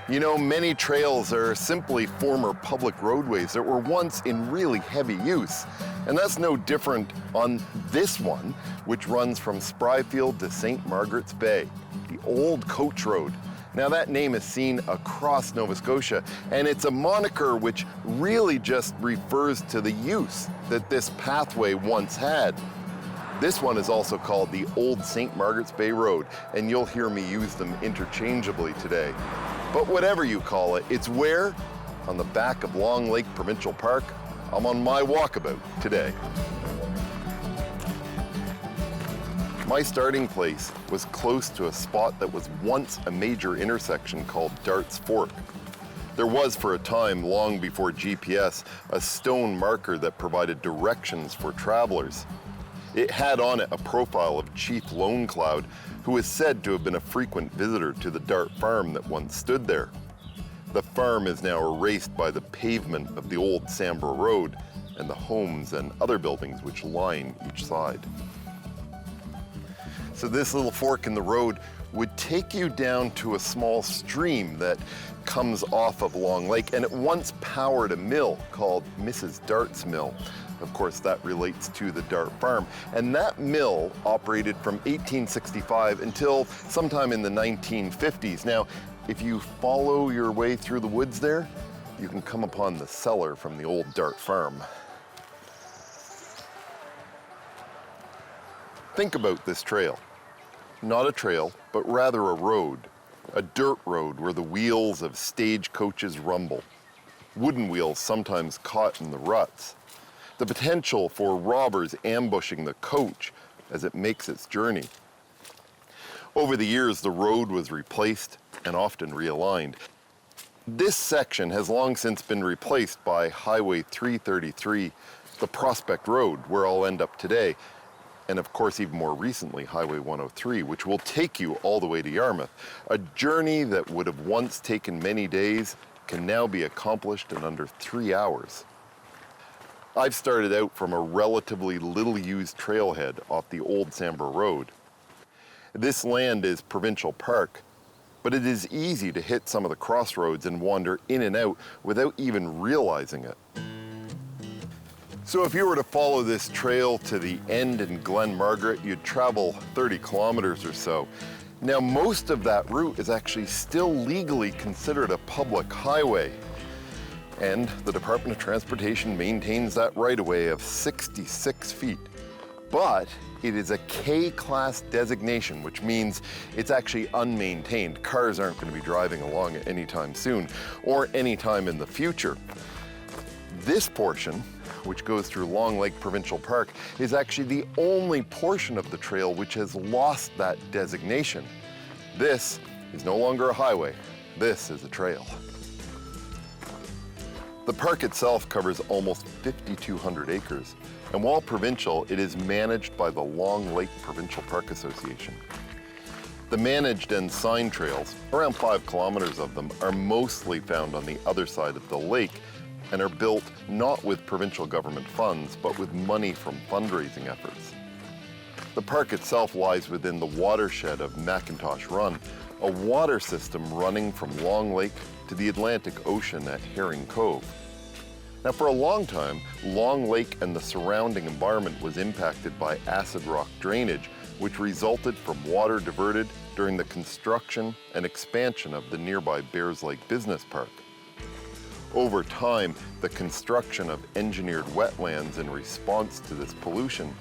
You know, many trails are simply former public roadways that were once in really heavy use. And that's no different on this one, which runs from Spryfield to St. Margaret's Bay, the old coach road. Now that name is seen across Nova Scotia, and it's a moniker which really just refers to the use that this pathway once had. This one is also called the Old St. Margaret's Bay Road, and you'll hear me use them interchangeably today. But whatever you call it, it's where, on the back of Long Lake Provincial Park, I'm on my walkabout today. My starting place was close to a spot that was once a major intersection called Dart's Fork. There was, for a time, long before GPS, a stone marker that provided directions for travelers. It had on it a profile of Chief Lone Cloud, who is said to have been a frequent visitor to the Dart farm that once stood there. The farm is now erased by the pavement of the old Sambro Road and the homes and other buildings which line each side. So this little fork in the road would take you down to a small stream that comes off of Long Lake, and it once powered a mill called Mrs. Dart's Mill. Of course, that relates to the Dart farm. And that mill operated from 1865 until sometime in the 1950s. Now, if you follow your way through the woods there, you can come upon the cellar from the old Dart farm. Think about this trail. Not a trail, but rather a road. A dirt road where the wheels of stagecoaches rumble. Wooden wheels sometimes caught in the ruts. The potential for robbers ambushing the coach as it makes its journey. Over the years, the road was replaced and often realigned. This section has long since been replaced by Highway 333, the Prospect Road, where I'll end up today, and of course, even more recently, Highway 103, which will take you all the way to Yarmouth. A journey that would have once taken many days can now be accomplished in under 3 hours. I've started out from a relatively little-used trailhead off the old Sambro Road. This land is provincial park, but it is easy to hit some of the crossroads and wander in and out without even realizing it. So if you were to follow this trail to the end in Glen Margaret, you'd travel 30 kilometers or so. Now, most of that route is actually still legally considered a public highway. And the Department of Transportation maintains that right-of-way of 66 feet. But it is a K-class designation, which means it's actually unmaintained. Cars aren't going to be driving along it anytime soon or anytime in the future. This portion, which goes through Long Lake Provincial Park, is actually the only portion of the trail which has lost that designation. This is no longer a highway. This is a trail. The park itself covers almost 5,200 acres, and while provincial, it is managed by the Long Lake Provincial Park Association. The managed and signed trails, around 5 kilometers of them, are mostly found on the other side of the lake and are built not with provincial government funds, but with money from fundraising efforts. The park itself lies within the watershed of Macintosh Run, a water system running from Long Lake to the Atlantic Ocean at Herring Cove. Now, for a long time, Long Lake and the surrounding environment was impacted by acid rock drainage, which resulted from water diverted during the construction and expansion of the nearby Bears Lake Business Park. Over time, the construction of engineered wetlands in response to this pollution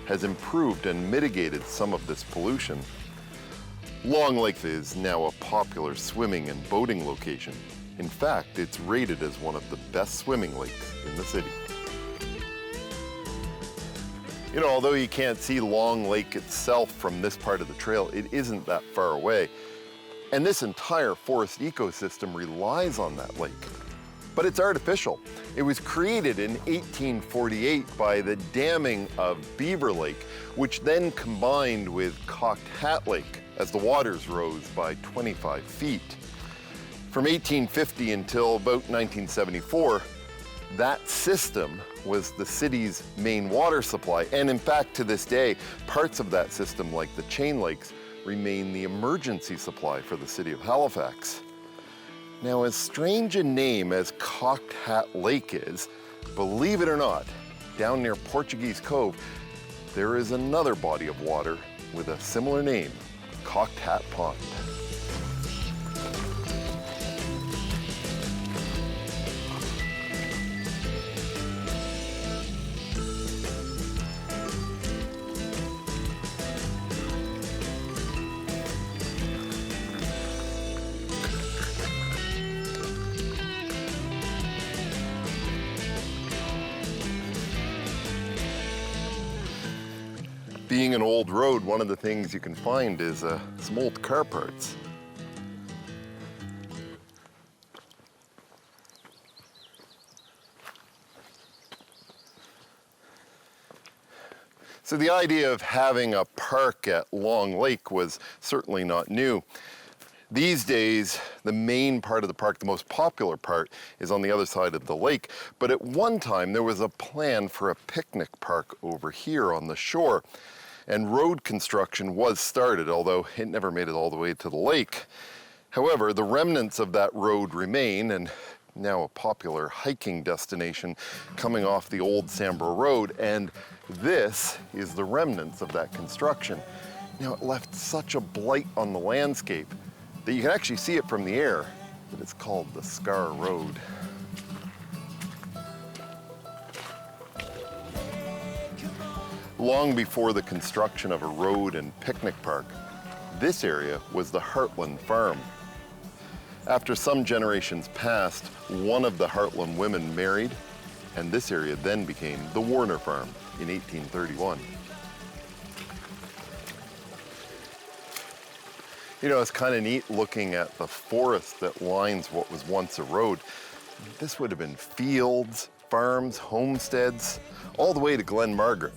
has improved and mitigated some of this pollution. Long Lake is now a popular swimming and boating location. In fact, it's rated as one of the best swimming lakes in the city. You know, although you can't see Long Lake itself from this part of the trail, it isn't that far away. And this entire forest ecosystem relies on that lake. But it's artificial. It was created in 1848 by the damming of Beaver Lake, which then combined with Cocked Hat Lake as the waters rose by 25 feet. From 1850 until about 1974, that system was the city's main water supply. And in fact, to this day, parts of that system, like the chain lakes, remain the emergency supply for the city of Halifax. Now, as strange a name as Cocked Hat Lake is, believe it or not, down near Portuguese Cove, there is another body of water with a similar name, Cocked Hat Pond. Being an old road, one of the things you can find is some old car parts. So the idea of having a park at Long Lake was certainly not new. These days, the main part of the park, the most popular part, is on the other side of the lake. But at one time, there was a plan for a picnic park over here on the shore. And road construction was started, although it never made it all the way to the lake. However, the remnants of that road remain, and now a popular hiking destination coming off the old Sambro Road, and this is the remnants of that construction. Now, it left such a blight on the landscape that you can actually see it from the air, but it's called the Scar Road. Long before the construction of a road and picnic park, this area was the Heartland Farm. After some generations passed, one of the Heartland women married, and this area then became the Warner Farm in 1831. You know, it's kind of neat looking at the forest that lines what was once a road. This would have been fields, farms, homesteads, all the way to Glen Margaret.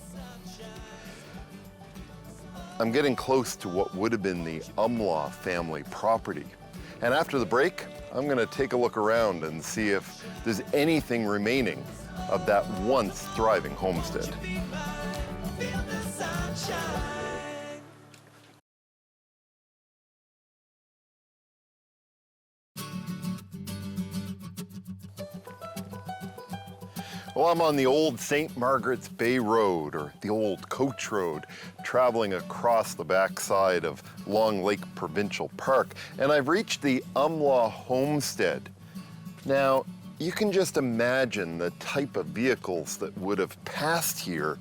I'm getting close to what would have been the Umlaw family property. And after the break, I'm gonna take a look around and see if there's anything remaining of that once thriving homestead. Well, I'm on the old St. Margaret's Bay Road, or the old Coach Road, traveling across the backside of Long Lake Provincial Park, and I've reached the Umlaw Homestead. Now, you can just imagine the type of vehicles that would have passed here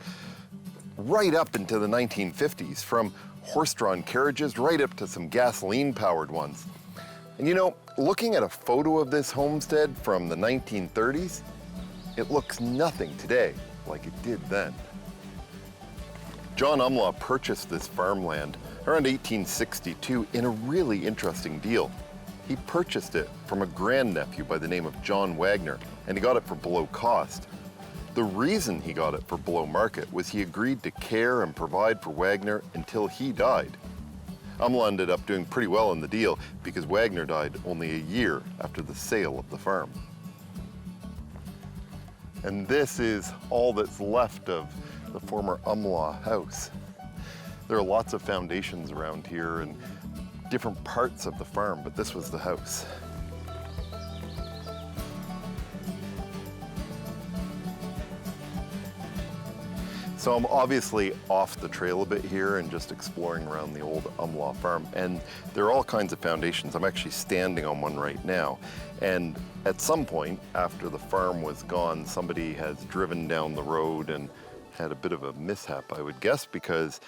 right up into the 1950s, from horse-drawn carriages right up to some gasoline-powered ones. And you know, looking at a photo of this homestead from the 1930s, it looks nothing today like it did then. John Umlaw purchased this farmland around 1862 in a really interesting deal. He purchased it from a grandnephew by the name of John Wagner, and he got it for below cost. The reason he got it for below market was he agreed to care and provide for Wagner until he died. Umlaw ended up doing pretty well in the deal because Wagner died only a year after the sale of the farm. And this is all that's left of the former Umlaw house. There are lots of foundations around here and different parts of the farm, but this was the house. So I'm obviously off the trail a bit here and just exploring around the old Umlaw farm, and there are all kinds of foundations. I'm actually standing on one right now. And at some point after the farm was gone, somebody has driven down the road and had a bit of a mishap, I would guess, because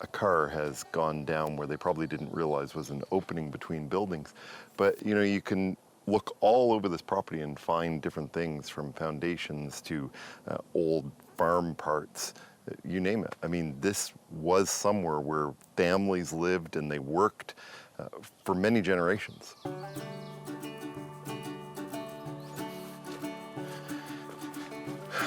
a car has gone down where they probably didn't realize was an opening between buildings. But you know, you can look all over this property and find different things, from foundations to old farm parts, you name it. I mean, this was somewhere where families lived and they worked for many generations.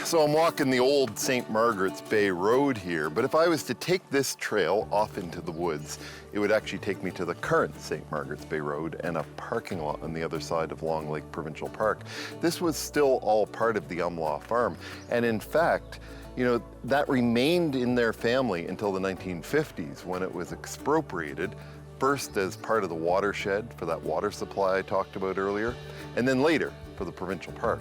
So I'm walking the old St. Margaret's Bay Road here, but if I was to take this trail off into the woods, it would actually take me to the current St. Margaret's Bay Road and a parking lot on the other side of Long Lake Provincial Park. This was still all part of the Umlaw farm, and in fact, you know, that remained in their family until the 1950s when it was expropriated first as part of the watershed for that water supply I talked about earlier, and then later for the provincial park.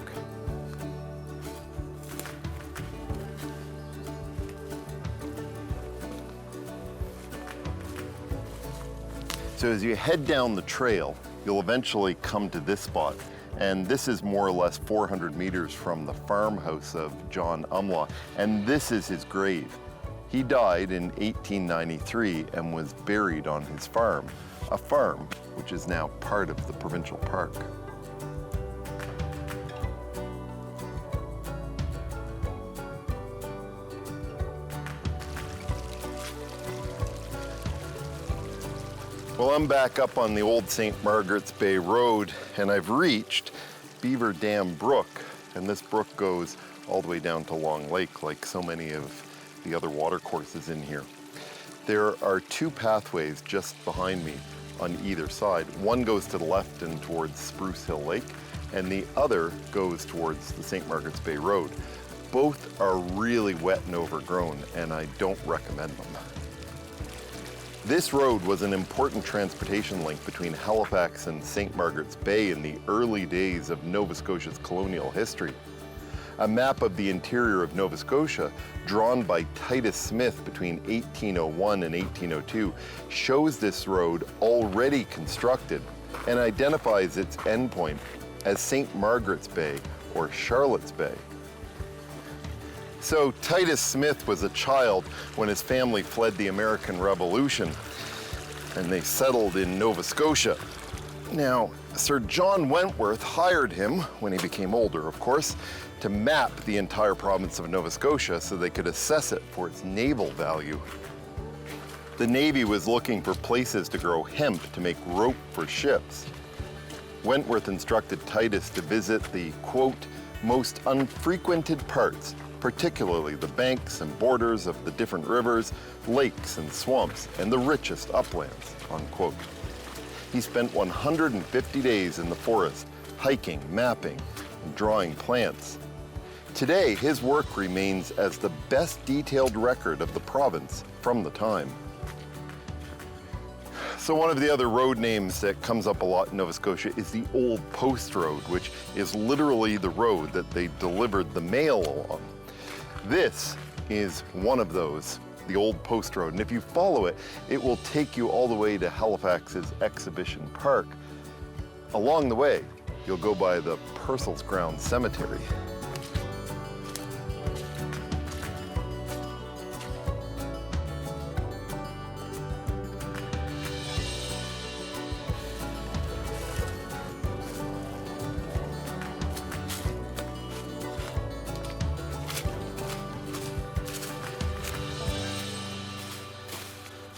So as you head down the trail, you'll eventually come to this spot. And this is more or less 400 meters from the farmhouse of John Umlaw, and this is his grave. He died in 1893 and was buried on his farm, a farm which is now part of the provincial park. Well, I'm back up on the old St. Margaret's Bay Road, and I've reached Beaver Dam Brook, and this brook goes all the way down to Long Lake, like so many of the other watercourses in here. There are two pathways just behind me on either side. One goes to the left and towards Spruce Hill Lake, and the other goes towards the St. Margaret's Bay Road. Both are really wet and overgrown, and I don't recommend them. This road was an important transportation link between Halifax and St. Margaret's Bay in the early days of Nova Scotia's colonial history. A map of the interior of Nova Scotia, drawn by Titus Smith between 1801 and 1802, shows this road already constructed and identifies its endpoint as St. Margaret's Bay or Charlotte's Bay. So Titus Smith was a child when his family fled the American Revolution, and they settled in Nova Scotia. Now, Sir John Wentworth hired him, when he became older, of course, to map the entire province of Nova Scotia so they could assess it for its naval value. The Navy was looking for places to grow hemp to make rope for ships. Wentworth instructed Titus to visit the, quote, most unfrequented parts, particularly the banks and borders of the different rivers, lakes and swamps, and the richest uplands, unquote. He spent 150 days in the forest, hiking, mapping, and drawing plants. Today, his work remains as the best detailed record of the province from the time. So one of the other road names that comes up a lot in Nova Scotia is the Old Post Road, which is literally the road that they delivered the mail along. This is one of those, the Old Post Road, and if you follow it, it will take you all the way to Halifax's Exhibition Park. Along the way, you'll go by the Purcell's Ground Cemetery.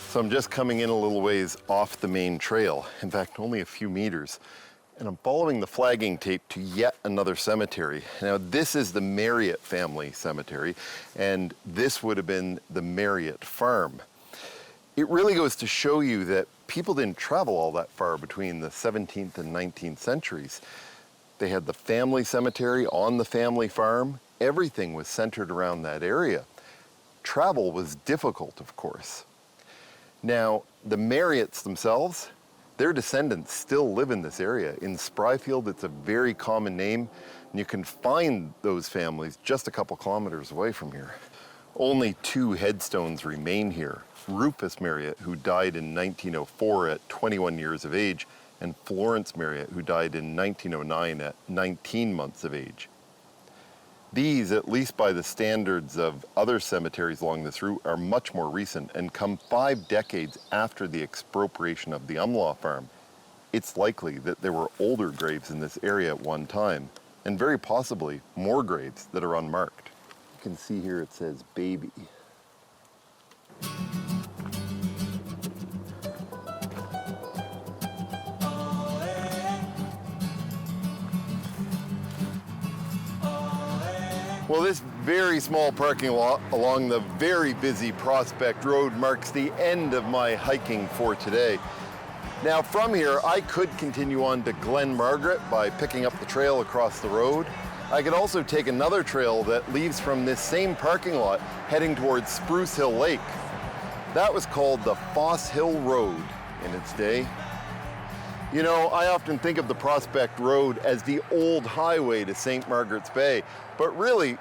So I'm just coming in a little ways off the main trail, in fact, only a few meters, and I'm following the flagging tape to yet another cemetery. Now, this is the Marriott family cemetery, and this would have been the Marriott farm. It really goes to show you that people didn't travel all that far between the 17th and 19th centuries. They had the family cemetery on the family farm. Everything was centered around that area. Travel was difficult, of course. Now, the Marriotts themselves, their descendants still live in this area. In Spryfield, it's a very common name, and you can find those families just a couple kilometers away from here. Only two headstones remain here. Rufus Marriott, who died in 1904 at 21 years of age, and Florence Marriott, who died in 1909 at 19 months of age. These, at least by the standards of other cemeteries along this route, are much more recent and come 5 decades after the expropriation of the Umlaw farm. It's likely that there were older graves in this area at one time, and very possibly more graves that are unmarked. You can see here it says baby. Well, this very small parking lot along the very busy Prospect Road marks the end of my hiking for today. Now from here, I could continue on to Glen Margaret by picking up the trail across the road. I could also take another trail that leaves from this same parking lot heading towards Spruce Hill Lake. That was called the Foss Hill Road, in its day. You know, I often think of the Prospect Road as the old highway to St. Margaret's Bay, but really,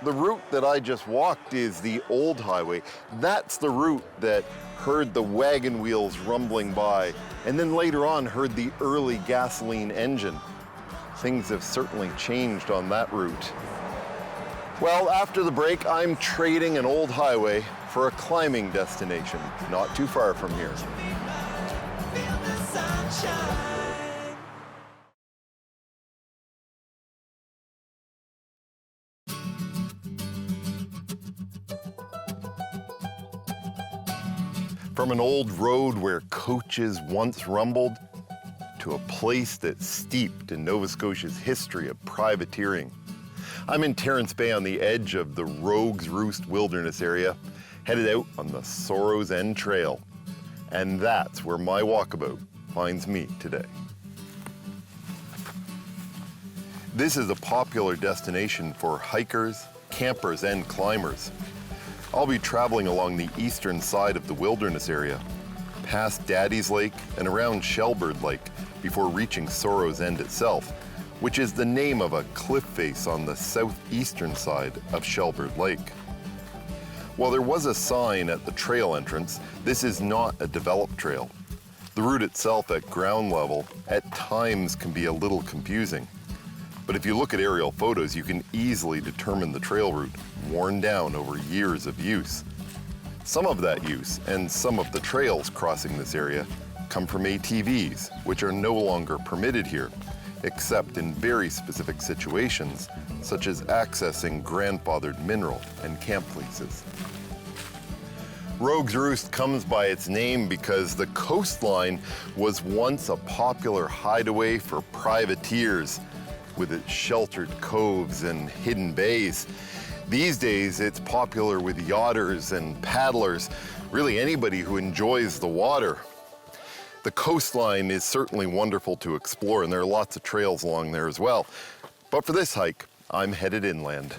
the route that I just walked is the old highway. That's the route that heard the wagon wheels rumbling by, and then later on heard the early gasoline engine. Things have certainly changed on that route. Well, after the break, I'm trading an old highway for a climbing destination, not too far from here. From an old road where coaches once rumbled to a place that's steeped in Nova Scotia's history of privateering. I'm in Terrence Bay on the edge of the Rogues Roost Wilderness area, headed out on the Sorrow's End Trail. And that's where my walkabout finds me today. This is a popular destination for hikers, campers, and climbers. I'll be traveling along the eastern side of the wilderness area, past Daddy's Lake and around Shelburne Lake before reaching Sorrow's End itself, which is the name of a cliff face on the southeastern side of Shelburne Lake. While there was a sign at the trail entrance, this is not a developed trail. The route itself at ground level at times can be a little confusing. But if you look at aerial photos, you can easily determine the trail route, worn down over years of use. Some of that use and some of the trails crossing this area come from ATVs, which are no longer permitted here, except in very specific situations, such as accessing grandfathered mineral and camp leases. Rogues Roost comes by its name because the coastline was once a popular hideaway for privateers, with its sheltered coves and hidden bays. These days, it's popular with yachters and paddlers, really anybody who enjoys the water. The coastline is certainly wonderful to explore, and there are lots of trails along there as well. But for this hike, I'm headed inland.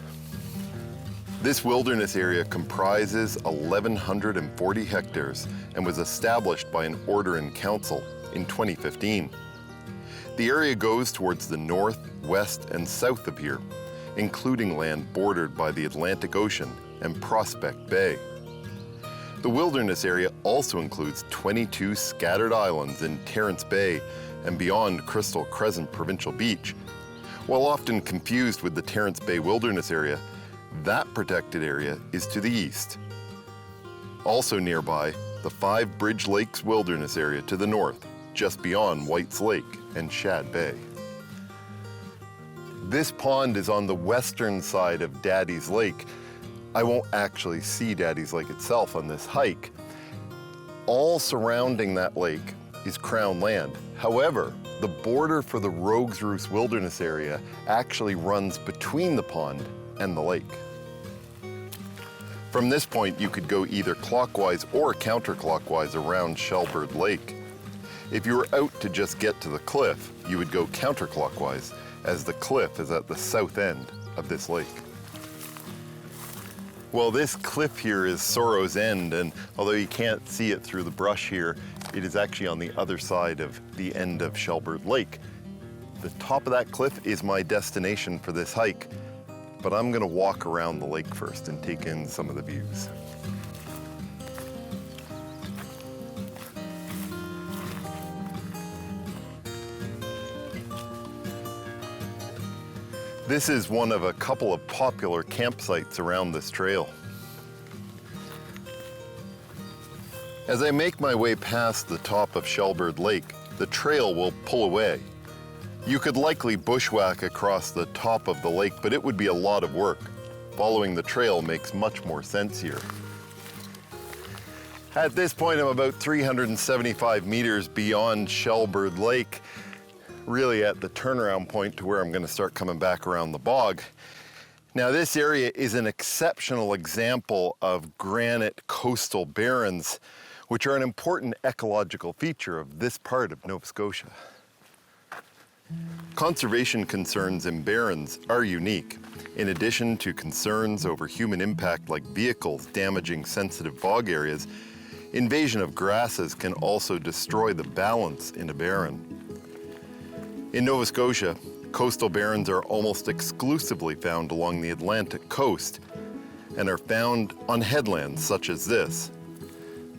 This wilderness area comprises 1,140 hectares and was established by an order in council in 2015. The area goes towards the north, west, and south of here, including land bordered by the Atlantic Ocean and Prospect Bay. The wilderness area also includes 22 scattered islands in Terrence Bay and beyond Crystal Crescent Provincial Beach. While often confused with the Terrence Bay Wilderness Area, that protected area is to the east. Also nearby, the Five Bridge Lakes Wilderness Area to the north, just beyond White's Lake and Shad Bay. This pond is on the western side of Daddy's Lake. I won't actually see Daddy's Lake itself on this hike. All surrounding that lake is Crown land. However, the border for the Rogues Roost Wilderness Area actually runs between the pond and the lake. From this point, you could go either clockwise or counterclockwise around Shelburne Lake. If you were out to just get to the cliff, you would go counterclockwise, as the cliff is at the south end of this lake. Well, this cliff here is Sorrow's End, and although you can't see it through the brush here, it is actually on the other side of the end of Shelburne Lake. The top of that cliff is my destination for this hike, but I'm gonna walk around the lake first and take in some of the views. This is one of a couple of popular campsites around this trail. As I make my way past the top of Shelburne Lake, the trail will pull away. You could likely bushwhack across the top of the lake, but it would be a lot of work. Following the trail makes much more sense here. At this point, I'm about 375 meters beyond Shelburne Lake, really at the turnaround point to where I'm gonna start coming back around the bog. Now, this area is an exceptional example of granite coastal barrens, which are an important ecological feature of this part of Nova Scotia. Conservation concerns in barrens are unique. In addition to concerns over human impact like vehicles damaging sensitive bog areas, Invasion of grasses can also destroy the balance in a barren. In Nova Scotia, coastal barrens are almost exclusively found along the Atlantic coast and are found on headlands such as this.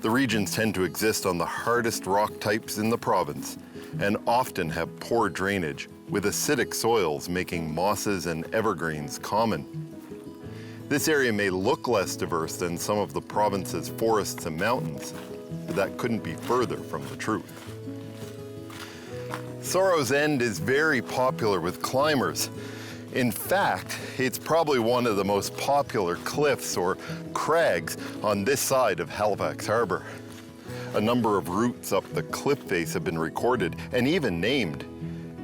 The regions tend to exist on the hardest rock types in the province and often have poor drainage, with acidic soils making mosses and evergreens common. This area may look less diverse than some of the province's forests and mountains, but that couldn't be further from the truth. Sorrow's End is very popular with climbers. In fact, it's probably one of the most popular cliffs or crags on this side of Halifax Harbour. A number of routes up the cliff face have been recorded and even named,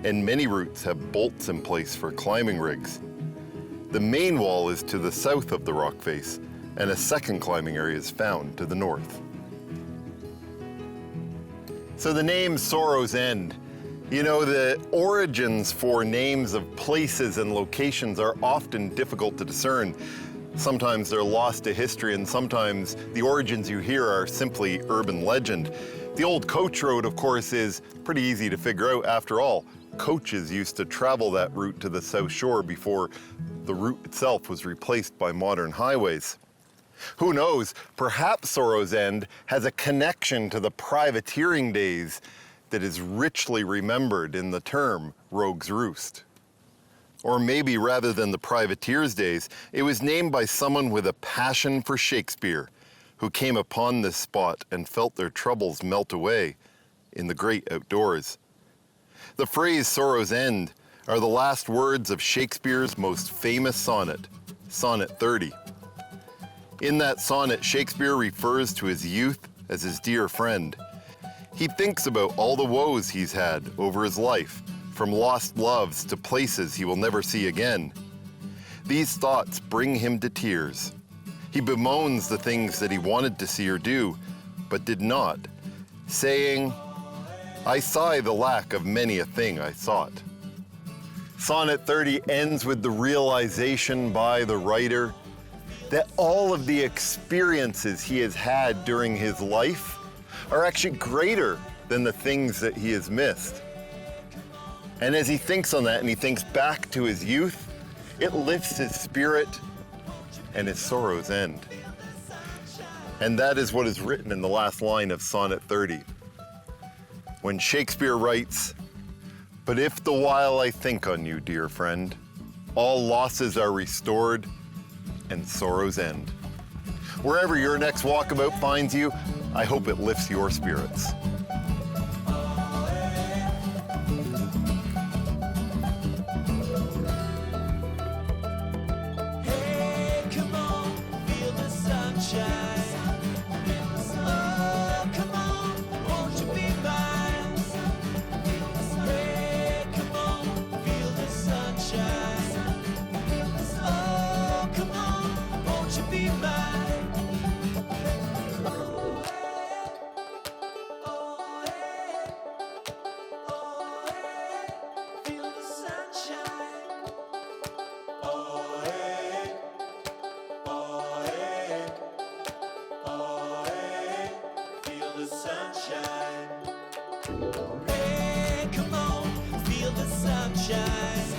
and many routes have bolts in place for climbing rigs. The main wall is to the south of the rock face, and a second climbing area is found to the north. So the name Sorrow's End, you know, the origins for names of places and locations are often difficult to discern. Sometimes they're lost to history, and sometimes the origins you hear are simply urban legend. The old coach road, of course, is pretty easy to figure out. After all, coaches used to travel that route to the South Shore before the route itself was replaced by modern highways. Who knows, perhaps Sorrow's End has a connection to the privateering days that is richly remembered in the term Rogue's Roost. Or maybe rather than the privateers' days, it was named by someone with a passion for Shakespeare, who came upon this spot and felt their troubles melt away in the great outdoors. The phrase Sorrow's End are the last words of Shakespeare's most famous sonnet, Sonnet 30. In that sonnet, Shakespeare refers to his youth as his dear friend. He thinks about all the woes he's had over his life, from lost loves to places he will never see again. These thoughts bring him to tears. He bemoans the things that he wanted to see or do, but did not, saying, "I sigh the lack of many a thing I sought." Sonnet 30 ends with the realization by the writer that all of the experiences he has had during his life are actually greater than the things that he has missed. And as he thinks on that and he thinks back to his youth, it lifts his spirit and his sorrows end. And that is what is written in the last line of Sonnet 30. When Shakespeare writes, "But if the while I think on you, dear friend, all losses are restored and sorrows end." Wherever your next walkabout finds you, I hope it lifts your spirits. Hey, come on, feel the sunshine. Oh, come on, won't you be mine? Hey, come on, feel the sunshine. Oh, come on, won't you be mine? Sunshine. Hey, come on, feel the sunshine.